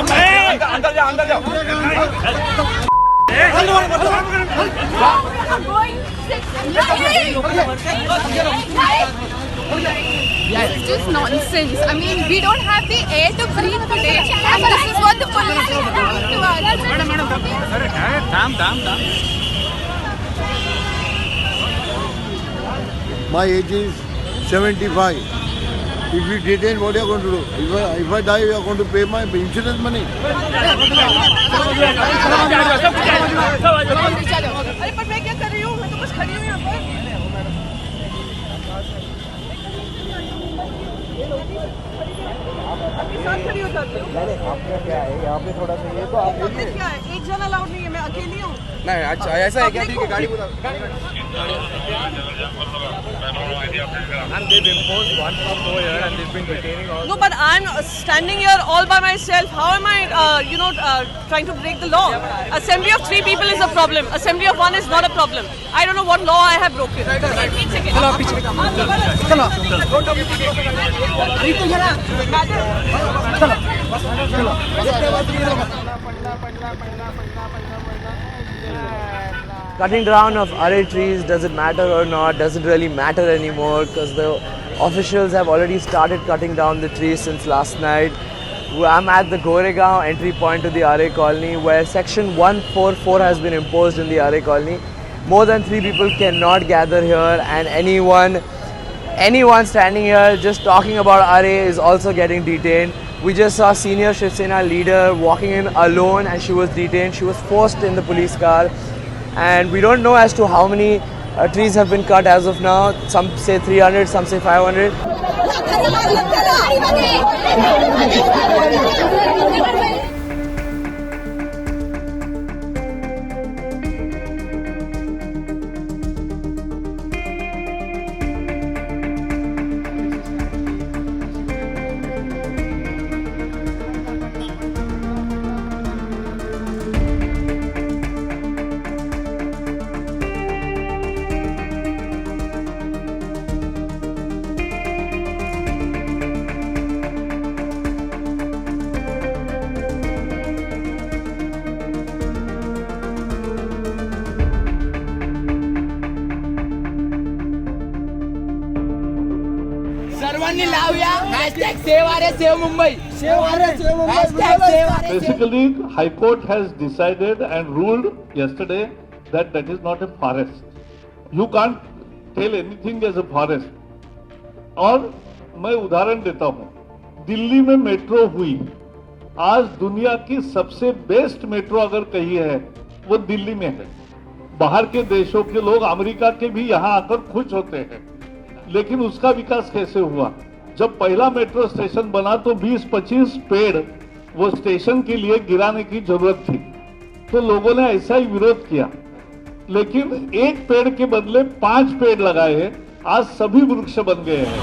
अंदर जाओ अंदर जाओ This is just nonsense. I mean, we don't have the air to breathe today. And this is what the police is doing to us. My age is 75. If we detain, what are you going to do? If I die, you are going to pay my insurance money. अरे पर मैं क्या कर रही हूँ? मैं तो बस खड़ी हूँ यहाँ पर। आपके साथ खड़ी हो जाती हूँ। आपका क्या है यहाँ पे थोड़ा सा ये तो आप क्या है? एक जन अलाउड नहीं है, मैं अकेली हूँ। नहीं अच्छा ऐसा है क्या? ठीक है गाड़ी बुला And they've imposed one pump over here and they've been detaining all. No, but I'm standing here all by myself. How am I, trying to break the law? Assembly of 3 people is a problem. Assembly of 1 is not a problem. I don't know what law I have broken. Cutting down of Aarey trees, does it matter or not? Doesn't really matter anymore because the officials have already started cutting down the trees since last night. I'm at the Goregaon entry point to the Aarey colony where section 144 has been imposed in the Aarey colony. More than 3 people cannot gather here, and anyone standing here just talking about Aarey is also getting detained. We just saw senior Shiv Sena leader walking in alone and she was detained. She was forced in the police car. And we don't know as to how many trees have been cut as of now. Some say 300, some say 500. सर्वांनी लावूया # save Aarey save Mumbai Basically, High Court has decided and ruled yesterday that is not a forest. You can't tell anything as a forest. और मैं उदाहरण देता हूँ, दिल्ली में metro हुई, आज दुनिया की सबसे बेस्ट मेट्रो अगर कही है वो दिल्ली में है। बाहर के देशों के लोग, अमेरिका के भी यहाँ आकर खुश होते हैं, लेकिन उसका विकास कैसे हुआ? जब पहला मेट्रो स्टेशन बना तो 20-25 पेड़ वो स्टेशन के लिए गिराने की जरूरत थी, तो लोगों ने ऐसा ही विरोध किया, लेकिन एक पेड़ के बदले 5 पेड़ लगाए, आज सभी वृक्ष बन गए हैं।